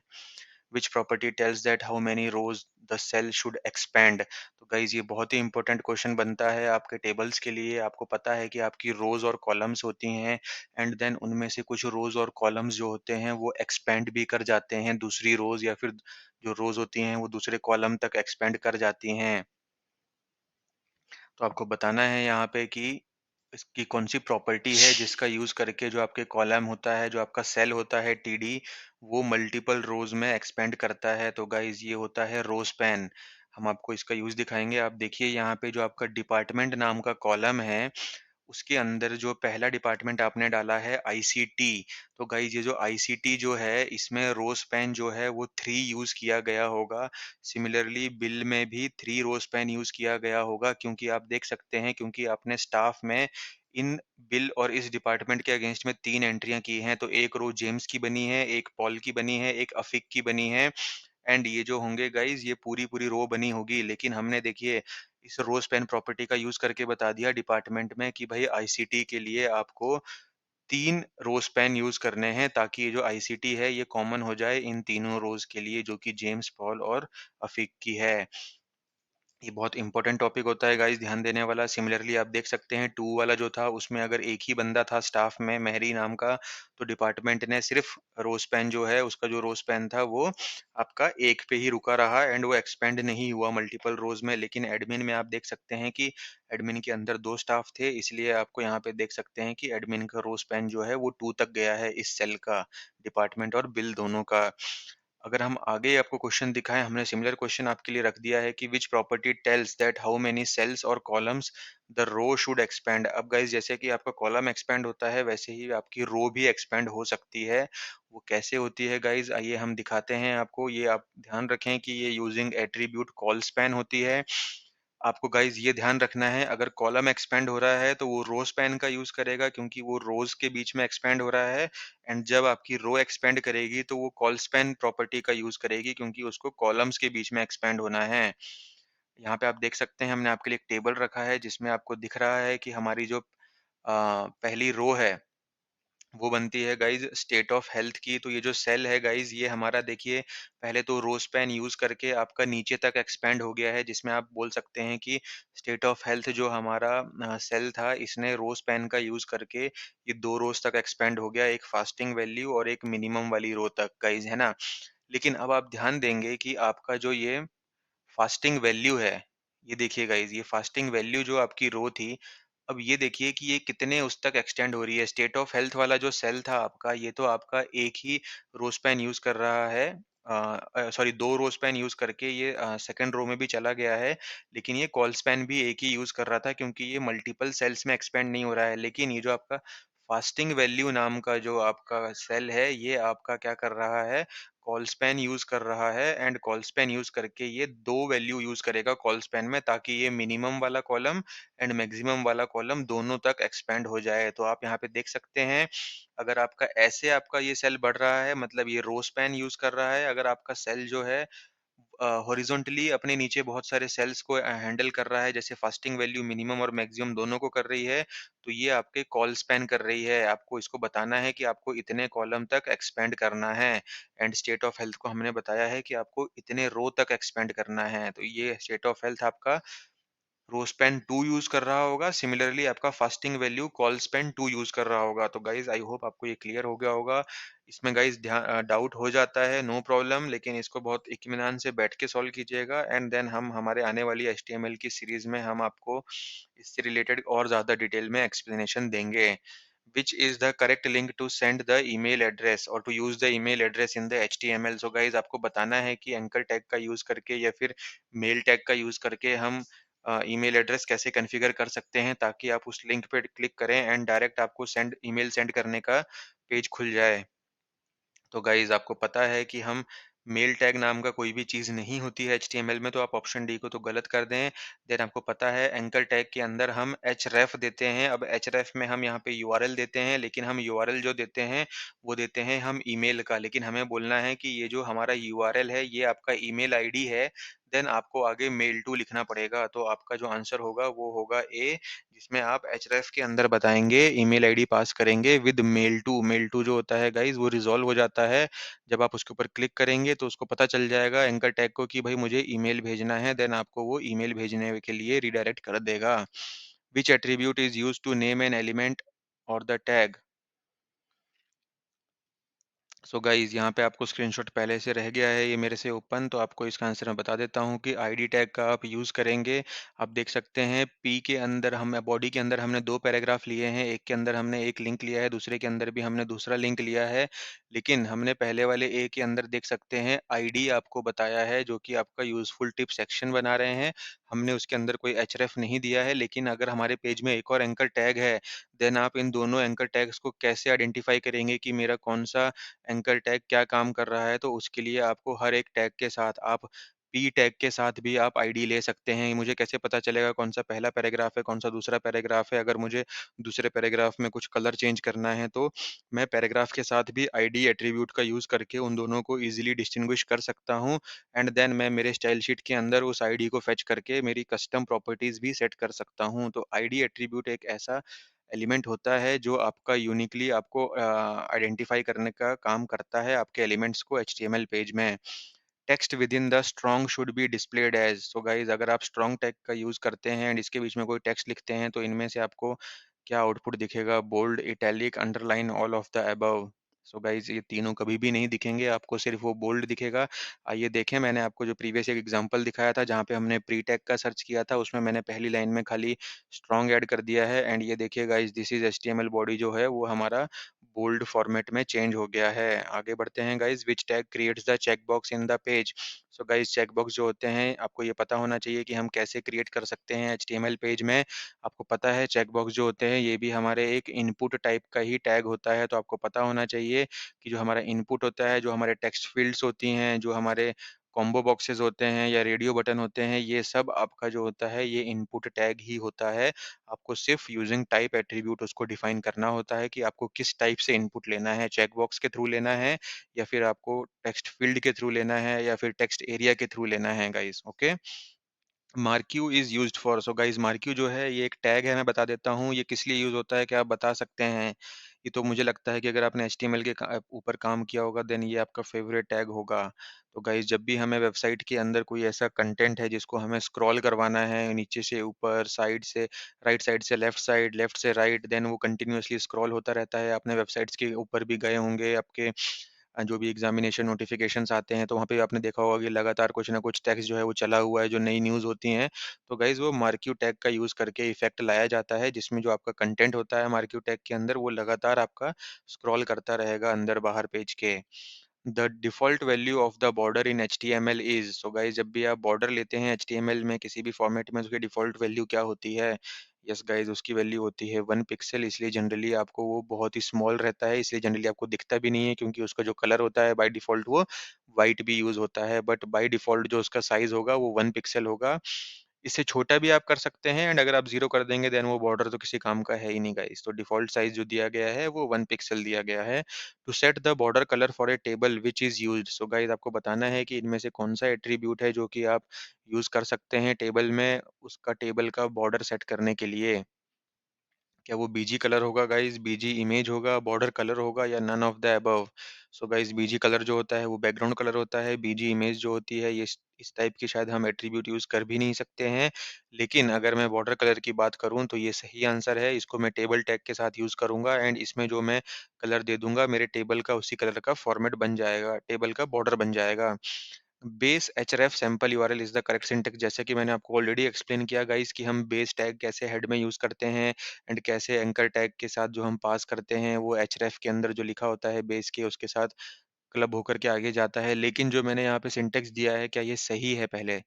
Which property tells that how many rows the cell should expand, तो गाइज़ ये बहुत ही इंपॉर्टेंट क्वेश्चन बनता है आपके टेबल्स के लिए। आपको पता है कि आपकी रोज़ और कॉलम्स होती हैं एंड देन उनमें से कुछ रोज़ और कॉलम्स जो होते हैं वो एक्सपैंड भी कर जाते हैं दूसरी रोज़, या फिर जो रोज़ होती हैं वो दूसरे कॉलम तक एक्सपैंड कर जाती हैं। तो आपको बताना है यहाँ पे कि इसकी कौन-सी प्रॉपर्टी है जिसका यूज़ करके जो आपके कॉलम होता है, जो आपका सेल होता है टीडी, वो मल्टीपल रोज़ में एक्सपेंड करता है। तो गाइज़ ये होता है रो स्पैन। हम आपको इसका यूज़ दिखाएँगे। आप देखिए यहाँ पे जो आपका डिपार्टमेंट नाम का कॉलम है, उसके अंदर जो पहला डिपार्टमेंट आपने डाला है आईसीटी, तो गाइज़ ये जो आईसीटी जो है, इसमें रो स्पैन जो है वो 3 यूज़ किया गया होगा। सिमिलरली बिल में भी 3 रो स्पैन यूज़ किया गया होगा, क्योंकि आप देख सकते हैं, क्योंकि आपने स्टाफ में इन बिल और इस डिपार्टमेंट के अगेंस्ट में 3 एंट्रियाँ की हैं, तो एक रो जेम्स की बनी है, एक पॉल की बनी है, एक अफीक की बनी है एंड ये जो होंगे गाइज़ ये पूरी-पूरी रो बनी होगी। लेकिन हमने देखिए इस रोज़ पेन प्रॉपर्टी का यूज़ करके बता दिया डिपार्टमेंट में कि भई आईसीटी के लिए आपको 3 रोज़ पेन यूज़ करने हैं ताकि ये जो आईसीटी है ये कॉमन हो जाए इन तीनों रोज़ के लिए जो कि जेम्स, पॉल और अफीक की है। ये बहुत इम्पोर्टेंट टॉपिक होता है गाइस ध्यान देने वाला। सिमिलरली आप देख सकते हैं 2 वाला जो था उसमें अगर एक ही बंदा था स्टाफ में मेहरी नाम का, तो डिपार्टमेंट ने सिर्फ़ रोज़ पेन जो है उसका जो रोज़ पेन था वो आपका 1 पे ही रुका रहा एंड वो एक्सपेंड नहीं हुआ मल्टीपल रोज़ में। लेकिन एडमिन में आप देख सकते हैं कि एडमिन के अंदर 2 स्टाफ थे इसलिए आपको यहाँ पे देख सकते हैं कि एडमिन का रोज़ पेन जो है वो 2 तक गया है इस सेल का, डिपार्टमेंट और बिल दोनों का। अगर हम आगे आपको क्वेश्चन दिखाएँ, हमने सिमिलर क्वेश्चन आपके लिए रख दिया है कि which property tells that how many cells और columns the row should expand. अब गाइस जैसे कि आपका कॉलम एक्सपैंड होता है, वैसे ही आपकी रो भी एक्सपैंड हो सकती है। वो कैसे होती है गाइस आइए हम दिखाते हैं आपको। ये आप ध्यान रखें कि ये यूजिंग एट्रीब्यूट कॉल स्पैन होती है। आपको गाइस ये ध्यान रखना है अगर कॉलम एक्सपेंड हो रहा है तो वो रो स्पैन का यूज़ करेगा क्योंकि वो रोज़ के बीच में एक्सपेंड हो रहा है एंड जब आपकी रो एक्सपेंड करेगी तो वो कॉल स्पैन प्रॉपर्टी का यूज़ करेगी क्योंकि उसको कॉलम्स के बीच में एक्सपेंड होना है। यहाँ पे आप देख सकते हैं हमने आपके लिए एक टेबल रखा है जिसमें आपको दिख रहा है कि हमारी जो पहली रो है वो बनती है गाइज़ स्टेट ऑफ हेल्थ की। तो ये जो सेल है गाइज़ ये हमारा देखिए पहले तो रोज़ पेन यूज़ करके आपका नीचे तक एक्सपेंड हो गया है जिसमें आप बोल सकते हैं कि स्टेट ऑफ हेल्थ जो हमारा सेल था इसने रोज़ पेन का यूज़ करके ये 2 रोज़ तक एक्सपेंड हो गया, एक फास्टिंग वैल्यू और एक मिनिमम वाली रो तक गाइज़, है ना? लेकिन अब आप ध्यान देंगे कि आपका जो ये फास्टिंग वैल्यू है, ये देखिए गाइज़ ये फास्टिंग वैल्यू जो आपकी रो थी, अब ये देखिए कि ये कितने उस तक एक्सटेंड हो रही है। स्टेट ऑफ हेल्थ वाला जो सेल था आपका, ये तो आपका एक ही रो स्पैन यूज़ कर रहा है सॉरी 2 रो स्पैन यूज़ करके ये सेकंड रो में भी चला गया है, लेकिन ये कॉल स्पैन भी एक ही यूज़ कर रहा था क्योंकि ये मल्टीपल सेल्स में एक्सपेंड नहीं हो रहा है। लेकिन ये जो आपका फास्टिंग वैल्यू नाम का जो आपका सेल है, ये आपका क्या कर रहा है कॉल स्पैन यूज़ कर रहा है एंड कॉल स्पैन यूज़ करके ये 2 वैल्यू यूज़ करेगा कॉल स्पैन में ताकि ये मिनिमम वाला कॉलम एंड मैक्सिमम वाला कॉलम दोनों तक एक्सपेंड हो जाए। तो आप यहाँ पे देख सकते हैं, अगर आपका ऐसे आपका ये सेल बढ़ रहा है मतलब ये रो स्पैन यूज़ कर रहा है, अगर आपका सेल जो है हॉरिज़ॉन्टली अपने नीचे बहुत सारे सेल्स को हैंडल कर रहा है, जैसे फास्टिंग वैल्यू मिनिमम और मैक्सिमम दोनों को कर रही है, तो ये आपके कॉल स्पैन कर रही है। आपको इसको बताना है कि आपको इतने कॉलम तक एक्सपेंड करना है एंड स्टेट ऑफ हेल्थ को हमने बताया है कि आपको इतने रो तक एक्सपेंड करना है। तो ये स्टेट ऑफ हेल्थ आपका रोस्पेन 2 यूज़ कर रहा होगा, सिमिलरली आपका फास्टिंग वैल्यू कॉलस्पेन 2 यूज़ कर रहा होगा। तो गाइज़ आई होप आपको ये क्लियर हो गया होगा। इसमें गाइज़ डाउट हो जाता है, नो प्रॉब्लम लेकिन इसको बहुत इत्मीनान से बैठ के सॉल्व कीजिएगा एंड देन हम हमारे आने वाली एचटीएमएल की सीरीज़ में हम आपको इससे रिलेटेड और ज़्यादा डिटेल में एक्सप्लेनेशन देंगे। Which is the correct link to send the email address or to use the email address in the HTML? So guys आपको बताना है कि एंकर टैग का यूज़ करके या फिर मेल टैग का यूज़ करके हम ईमेल एड्रेस कैसे कॉन्फ़िगर कर सकते हैं ताकि आप उस लिंक पे क्लिक करें एंड डायरेक्ट आपको ईमेल सेंड करने का पेज खुल जाए। तो गाइज़ आपको पता है कि हम मेल टैग नाम का कोई भी चीज़ नहीं होती है एचटीएमएल में, तो आप ऑप्शन डी को तो गलत कर दें। देन आपको पता है एंकर टैग के अंदर हम href देते हैं। अब href में हम यहाँ पे यूआरएल देते हैं, लेकिन हम यूआरएल जो देते हैं, वो देते हैं हम ईमेल का। लेकिन हमें बोलना है कि ये जो हमारा यूआरएल है, ये आपका ईमेल आईडी है, देन आपको आगे मेल टू लिखना पड़ेगा। तो आपका जो आंसर होगा, वो होगा ए, जिसमें आप href के अंदर बताएँगे, ईमेल आईडी पास करेंगे with mail to. Mail to जो होता है गाइज़, वो रिज़ॉल्व हो जाता है जब आप उसके ऊपर क्लिक करेंगे तो उसको पता चल जाएगा एंकर टैग को कि भाई मुझे ईमेल भेजना है, देन आपको वो ईमेल भेजने के लिए रिडायरेक्ट कर देगा। Which attribute is used to name an element और द टैग? सो गाइज़ यहाँ पे आपको स्क्रीनशॉट पहले से रह गया है ये मेरे से ओपन, तो आपको इसका आंसर मैं बता देता हूँ कि आईडी टैग का आप यूज़ करेंगे। आप देख सकते हैं पी के अंदर हम बॉडी के अंदर हमने 2 पैराग्राफ लिए हैं, एक के अंदर हमने एक लिंक लिया है, दूसरे के अंदर भी हमने दूसरा लिंक लिया है। लेकिन हमने पहले वाले ए के अंदर देख सकते हैं आईडी आपको बताया है जो कि आपका यूज़फुल टिप सेक्शन बना रहे हैं। हमने उसके अंदर कोई एचरेफ नहीं दिया है, लेकिन अगर हमारे पेज में एक और एंकर टैग है, देन आप इन दोनों एंकर टैग्स को कैसे आइडेंटिफ़ाई करेंगे कि मेरा कौन-सा एंकर टैग क्या काम कर रहा है, तो उसके लिए आपको हर एक टैग के साथ आप पी टैग के साथ भी आप आईडी ले सकते हैं। मुझे कैसे पता चलेगा कौन-सा पहला पैराग्राफ है, कौन-सा दूसरा पैराग्राफ है? अगर मुझे दूसरे पैराग्राफ में कुछ कलर चेंज करना है, तो मैं पैराग्राफ के साथ भी आईडी एट्रीब्यूट का यूज़ करके उन दोनों को ईज़िली डिस्टिंग्विश कर सकता हूँ एंड देन मैं मेरे स्टाइल शीट के अंदर उस आईडी को फेच करके मेरी कस्टम प्रॉपर्टीज़ भी सेट कर सकता हूँ। तो आईडी एट्रीब्यूट एक ऐसा एलिमेंट होता है जो आपका यूनिकली आपको आइडेंटिफ़ाई करने का काम करता है आपके एलिमेंट्स को एचटीएमएल पेज में। Text within the strong should be displayed as. So guys अगर आप स्ट्रॉन्ग टैग का यूज़ करते हैं एंड इसके बीच में कोई टेक्स्ट लिखते हैं, तो इनमें से आपको क्या आउटपुट दिखेगा? Bold, italic, underline, all of the above. So guys ये तीनों कभी भी नहीं दिखेंगे, आपको सिर्फ़ वो बोल्ड दिखेगा। आइए देखें, मैंने आपको जो प्रीवियस एक एग्ज़ाम्पल दिखाया था, जहाँ पे हमने प्री टैग का सर्च किया था, उसमें मैंने पहली लाइन में खाली स्ट्रॉन्ग ऐड कर दिया है एंड ये देखिए guys, this is HTML body जो है, वो हमारा बोल्ड फॉर्मेट में चेंज हो गया है। आगे बढ़ते हैं guys, which tag creates the check box in the page. So guys check box जो होते हैं, आपको ये पता होना चाहिए कि हम कैसे क्रिएट कर सकते हैं एचटीएमएल पेज में। आपको पता है चेक बॉक्स जो होते हैं, ये भी हमारे एक इनपुट टाइप का ही टैग होता है, तो आपको पता होना चाहिए कि जो हमारा इनपुट होता है, जो हमारे टेक्स्ट फील्ड्स होती हैं, जो हमारे कॉम्बो बॉक्सेस होते हैं या रेडियो बटन होते हैं, ये सब आपका जो होता है, ये इनपुट टैग ही होता है। आपको सिर्फ़ यूजिंग टाइप एट्रीब्यूट उसको डिफाइन करना होता है कि आपको किस टाइप से इनपुट लेना है, चेक बॉक्स के थ्रू लेना है या फिर आपको टेक्स्ट फील्ड के थ्रू लेना है या फिर टेक्स्ट एरिया के थ्रू लेना है guys, okay? Marquee is used for. So guys marquee जो है ये एक टैग है, मैं बता देता हूँ ये किस लिए यूज़ होता है, क्या आप बता सकते हैं? ये तो मुझे लगता है कि अगर आपने एचटीएमएल के ऊपर काम किया होगा देन ये आपका फ़ेवरेट टैग होगा। तो गाइस जब भी हमें वेबसाइट के अंदर कोई ऐसा कंटेंट है जिसको हमें स्क्रॉल करवाना है नीचे से ऊपर, साइड से राइट साइड से लेफ्ट, लेफ्ट से राइट, देन वो कंटिन्यूअसली स्क्रॉल होता रहता है। आपने वेबसाइट्स के ऊपर भी गए होंगे, आपके जो भी एग्ज़ामिनेशन नोटिफ़िकेशंस आते हैं, तो वहाँ पे आपने देखा होगा कि लगातार कुछ ना कुछ टेक्स्ट जो है वो चला हुआ है, जो नई न्यूज़ होती हैं। तो गाइज़ वो मार्क्यू टैग का यूज़ करके इफ़ेक्ट लाया जाता है, जिसमें जो आपका कंटेंट होता है मार्क्यू टैग के अंदर, वो लगातार आपका स्क्रॉल करता रहेगा अंदर-बाहर पेज के। The default value of the border in HTML is. So guys जब भी आप बॉर्डर लेते हैं एचटीएमएल में किसी भी फॉर्मेट में, उसकी डिफ़ॉल्ट वैल्यू क्या होती है? यस गाइस उसकी वैल्यू होती है 1 पिक्सेल, इसलिए जनरली आपको वो बहुत ही स्मॉल रहता है, इसलिए जनरली आपको दिखता भी नहीं है क्योंकि उसका जो कलर होता है बाय डिफ़ॉल्ट वो व्हाइट भी यूज़ होता है, बट बाय डिफ़ॉल्ट जो उसका साइज़ होगा वो 1 पिक्सेल होगा। इससे छोटा भी आप कर सकते हैं एंड अगर आप 0 कर देंगे देन वो बॉर्डर तो किसी काम का है ही नहीं गाइस। तो डिफ़ॉल्ट साइज़ जो दिया गया है वो 1 पिक्सेल दिया गया है। To set the border colour for a table which is used. So guys आपको बताना है कि इनमें से कौन-सा एट्रिब्यूट है जो कि आप यूज़ कर सकते हैं टेबल में, उसका टेबल का बॉर्डर सेट करने के लिए। क्या वो बीजी कलर होगा गाइस, बीजी इमेज होगा, बॉर्डर कलर होगा या none of the above? So guys BG colour जो होता है वो बैकग्राउंड कलर होता है, बीजी इमेज जो होती है ये इस टाइप की शायद हम एट्रिब्यूट यूज़ कर भी नहीं सकते हैं। लेकिन अगर मैं बॉर्डर कलर की बात करूँ तो ये सही आंसर है, इसको मैं टेबल टैग के साथ यूज़ करूँगा एंड इसमें जो मैं कलर दे दूँगा मेरे टेबल का उसी कलर का फॉर्मेट बन जाएगा, टेबल का बॉर्डर बन जाएगा। Base href sample URL is the correct syntax. जैसे कि मैंने आपको ऑलरेडी एक्सप्लेन किया गाइस कि हम बेस टैग कैसे हेड में यूज़ करते हैं एंड कैसे एंकर टैग के साथ जो हम पास करते हैं वो href के अंदर जो लिखा होता है बेस के उसके साथ क्लब होकर के आगे जाता है। लेकिन जो मैंने यहाँ पे सिंटैक्स दिया है क्या ये सही है पहले?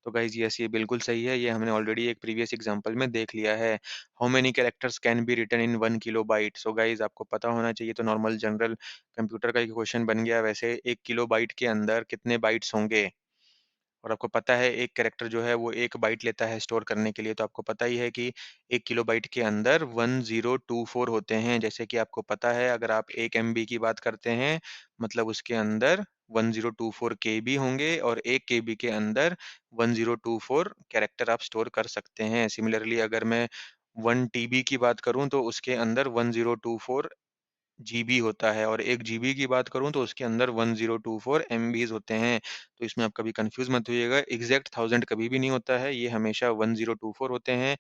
तो गाइस यस ये बिल्कुल सही है, ये हमने ऑलरेडी एक प्रीवियस एग्जांपल में देख लिया है। How many characters can be written in 1 kilobyte? So guys आपको पता होना चाहिए, तो नॉर्मल जनरल कंप्यूटर का एक क्वेश्चन बन गया वैसे 1 किलोबाइट के अंदर कितने बाइट्स होंगे? और आपको पता है एक कैरेक्टर जो है वो 1 बाइट लेता है स्टोर करने के लिए, तो आपको पता ही है कि 1 किलोबाइट के अंदर 1024 होते हैं। जैसे कि आपको पता है अगर आप 1 एमबी की बात करते हैं, मतलब उसके अंदर 1024 केबी होंगे और 1 केबी के अंदर 1024 कैरेक्टर आप स्टोर कर सकते हैं। सिमिलरली अगर मैं 1 टीबी की बात करूँ तो उसके अंदर 1024 जीबी होता है और 1 जीबी की बात करूँ तो उसके अंदर 1024 एमबीज़ होते हैं। तो इसमें आप कभी कन्फ्यूज़ मत होइएगा, एग्ज़ैक्ट 1000 कभी भी नहीं होता है, ये हमेशा 1024 होते हैं।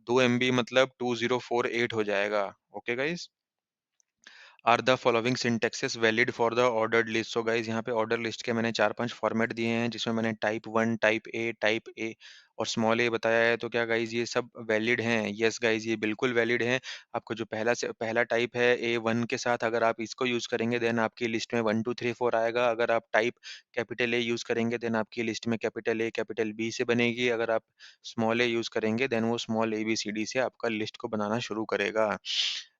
2 एमबी मतलब 2048 हो जाएगा। Okay guys? Are the following syntaxes valid for the ordered list? So guys यहाँ पे ऑर्डर लिस्ट के मैंने 4-5 फॉर्मेट दिए हैं जिसमें मैंने टाइप ए और स्मॉल ए बताया है, तो क्या गाइस ये सब वैलिड हैं? यस गाइस ये बिल्कुल वैलिड हैं। आपका जो पहला टाइप है A1 के साथ अगर आप इसको यूज़ करेंगे देन आपकी लिस्ट में 1 2 3 4 आएगा। अगर आप टाइप कैपिटल ए यूज़ करेंगे देन आपकी लिस्ट में कैपिटल ए, कैपिटल बी से बनेगी। अगर आप स्मॉल ए यूज़ करेंगे देन वो स्मॉल एबीसीडी से आपका लिस्ट को बनाना शुरू करेगा।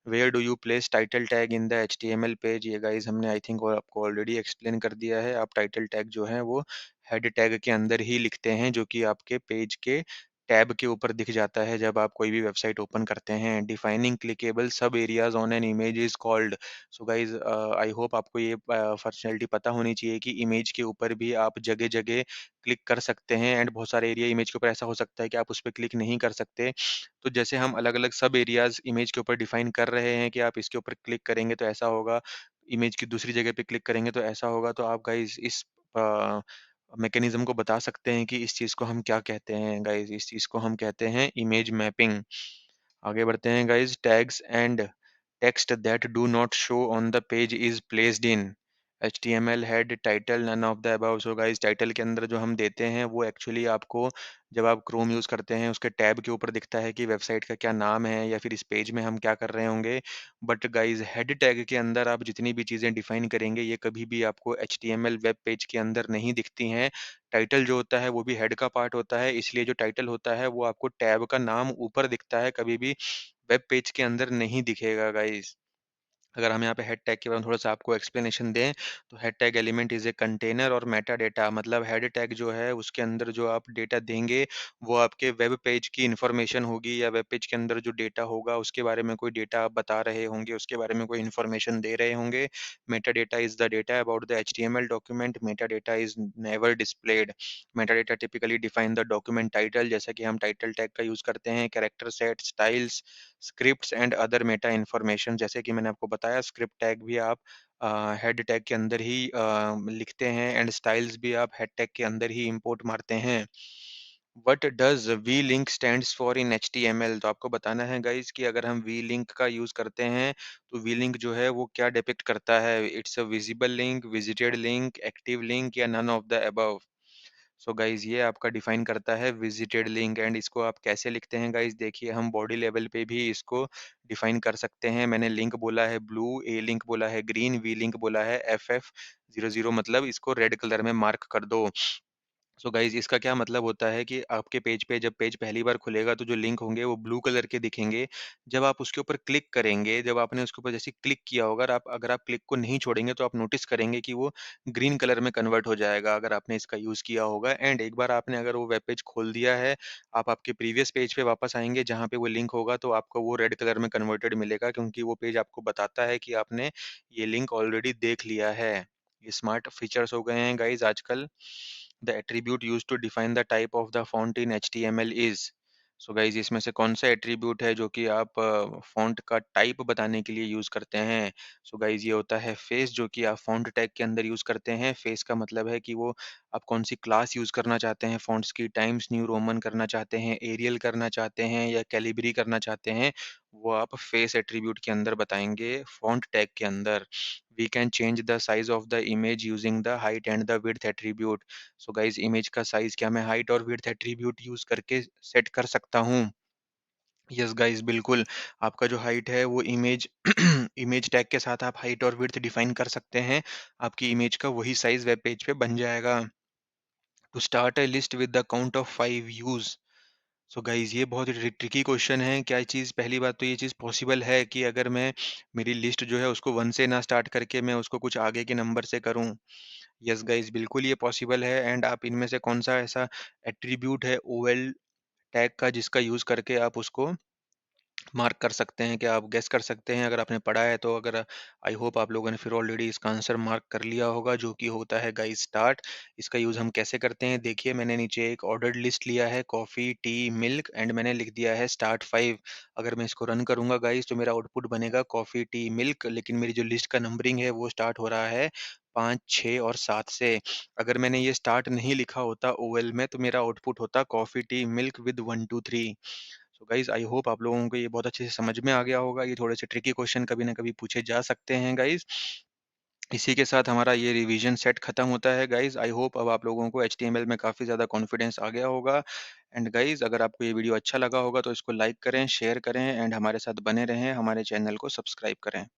Where do you place title tag in the HTML page? ये गाइस हमने आई थिंक और आपको ऑलरेडी एक्सप्लेन कर दिया है। आप टाइटल टैग जो है वो हेड टैग के अंदर ही लिखते हैं, जो कि आपके पेज के टैब के ऊपर दिख जाता है जब आप कोई भी वेबसाइट ओपन करते हैं। डिफाइनिंग क्लिकेबल सब areas on an image is called. So guys I hope आपको ये फंक्शनैलिटी पता होनी चाहिए कि इमेज के ऊपर भी आप जगह-जगह क्लिक कर सकते हैं एंड बहुत सारे एरिया इमेज के ऊपर ऐसा हो सकता है कि आप उस पे क्लिक नहीं कर सकते। तो जैसे हम अलग-अलग सब एरियाज़ इमेज के ऊपर डिफाइन कर रहे हैं कि आप इसके ऊपर क्लिक करेंगे तो ऐसा होगा, इमेज की दूसरी जगह पे क्लिक करेंगे तो ऐसा होगा। तो आप गाइज़ इस मैकेनिज़्म को बता सकते हैं कि इस चीज़ को हम क्या कहते हैं गाइज़? इस चीज़ को हम कहते हैं इमेज मैपिंग। आगे बढ़ते हैं guys. Tags and text that do not show on the page is placed in HTML head title none of the above. So guys title के अंदर जो हम देते हैं वो एक्चुअली आपको जब आप क्रोम यूज़ करते हैं उसके टैब के ऊपर दिखता है कि वेबसाइट का क्या नाम है या फिर इस पेज में हम क्या कर रहे होंगे। बट गाइस हेड टैग के अंदर आप जितनी भी चीज़ें डिफाइन करेंगे ये कभी भी आपको एचटीएमएल वेब पेज के अंदर नहीं दिखती हैं। टाइटल जो होता है वो भी हेड का पार्ट होता है, इसलिए जो टाइटल होता है वो आपको टैब का नाम ऊपर दिखता है, कभी भी वेब पेज के अंदर नहीं दिखेगा गाइस। अगर हम यहाँ पे हेड टैग के बारे में थोड़ा-सा आपको एक्सप्लेनेशन दें, तो head tag element is a container और मेटा डेटा। मतलब हेड टैग जो है उसके अंदर जो आप डेटा देंगे, वो आपके वेब पेज की इन्फॉर्मेशन होगी या वेब पेज के अंदर जो डेटा होगा उसके बारे में कोई डेटा आप बता रहे होंगे, उसके बारे में कोई इन्फॉर्मेशन दे रहे होंगे। Meta data is the data about the HTML document, Meta data is never displayed. Meta data typically define the document title, जैसा कि हम टाइटल टैग का यूज़ करते हैं, character set, styles, scripts and other matter information. जैसे कि मैंने आपको बताया स्क्रिप्ट टैग भी आप हेड टैग के अंदर ही लिखते हैं एंड स्टाइल्स भी आप हेड टैग के अंदर ही इंपोर्ट मारते हैं। What does V link stands for in HTML? तो आपको बताना है गाइस कि अगर हम वी लिंक का यूज़ करते हैं, तो वी लिंक जो है वो क्या डिपिक्ट करता है? It's a visible link, visited link, active link या none of the above? So guys ये आपका डिफाइन करता है विजिटेड लिंक एंड इसको आप कैसे लिखते हैं गाइज़? देखिए हम बॉडी लेवल पे भी इसको डिफाइन कर सकते हैं। मैंने लिंक बोला है ब्लू, ए लिंक बोला है ग्रीन, वी लिंक बोला है FF00, मतलब इसको रेड कलर में मार्क कर दो। सो गाइज़ इसका क्या मतलब होता है कि आपके पेज पे जब पेज पहली बार खुलेगा तो जो लिंक होंगे वो ब्लू कलर के दिखेंगे। जब आप उसके ऊपर क्लिक करेंगे, जब आपने उसके ऊपर जैसे क्लिक किया होगा और आप अगर आप क्लिक को नहीं छोड़ेंगे तो आप नोटिस करेंगे कि वो ग्रीन कलर में कन्वर्ट हो जाएगा अगर आपने इसका यूज़ किया होगा। एंड एक बार आपने अगर वो वेब पेज खोल दिया है, आप आपके प्रीवियस पेज पे वापस आएँगे जहाँ पे वो लिंक होगा तो आपको वो रेड कलर में कन्वर्टेड मिलेगा, क्योंकि वो पेज आपको बताता है कि आपने ये लिंक ऑलरेडी देख लिया है। ये स्मार्ट फीचर्स हो गए हैं गाइज़ आजकल। The attribute used to define the type of the font in HTML is। So guys इसमें से कौन सा एट्रीब्यूट है जो कि आप फॉन्ट का टाइप बताने के लिए यूज करते हैं? सो गाइज ये होता है फेस, जो कि आप फॉन्ट टैग के अंदर यूज करते हैं। फेस का मतलब है कि वो आप कौन सी क्लास यूज करना चाहते हैं फॉन्ट्स की, टाइम्स न्यू रोमन करना चाहते हैं, एरियल करना चाहते हैं या कैलिब्री करना चाहते हैं, वो आप फेस एट्रीब्यूट के अंदर बताएंगे फॉन्ट टैग के अंदर। We can change the size of the image using the height and the width attribute. So guys image का साइज क्या मैं हाइट और विड्थ एट्रीब्यूट यूज करके सेट कर सकता हूँ? यस गाइस बिल्कुल। आपका जो हाइट है वो इमेज इमेज टैग के साथ आप हाइट और विड्थ डिफाइन कर सकते हैं। आपकी इमेज का वही साइज वेब पेज पे बन जाएगा। To start a list with the count of 5 use. So guys ये बहुत ही ट्रिकी क्वेश्चन है। क्या चीज़, पहली बात तो ये चीज़ पॉसिबल है कि अगर मैं मेरी लिस्ट जो है उसको 1 से ना स्टार्ट करके मैं उसको कुछ आगे के नंबर से करूँ? यस गाइस बिल्कुल ये पॉसिबल है। एंड आप इनमें से कौन-सा ऐसा एट्रीब्यूट है ओएल टैग का जिसका यूज़ करके आप उसको मार्क कर सकते हैं? क्या आप गेस कर सकते हैं? अगर आपने पढ़ा है तो अगर आई होप आप लोगों ने फिर ऑलरेडी इसका आंसर मार्क कर लिया होगा, जो कि होता है गाइस स्टार्ट। इसका यूज़ हम कैसे करते हैं? देखिए मैंने नीचे एक ऑर्डर्ड लिस्ट लिया है कॉफ़ी, टी, मिल्क एंड मैंने लिख दिया है स्टार्ट 5। अगर मैं इसको रन करूँगा गाइस तो मेरा आउटपुट बनेगा कॉफ़ी, टी, मिल्क, लेकिन मेरी जो लिस्ट का नंबरिंग है वो स्टार्ट हो रहा है 5, 6 और 7 से। अगर मैंने ये स्टार्ट नहीं लिखा होता ओएल में तो मेरा आउटपुट होता coffee, T, milk with 1, 2, 3। So guys I hope आप लोगों को ये बहुत अच्छे से समझ में आ गया होगा। ये थोड़े से ट्रिकी क्वेश्चन कभी ना कभी पूछे जा सकते हैं गाइस। इसी के साथ हमारा ये रिवीजन सेट खत्म होता है गाइस। आई होप अब आप लोगों को एचटीएमएल में काफ़ी ज़्यादा कॉन्फिडेंस आ गया होगा। एंड गाइस अगर आपको ये वीडियो अच्छा लगा होगा तो इसको लाइक करें, शेयर करें एंड हमारे साथ बने रहें, हमारे चैनल को सब्सक्राइब करें।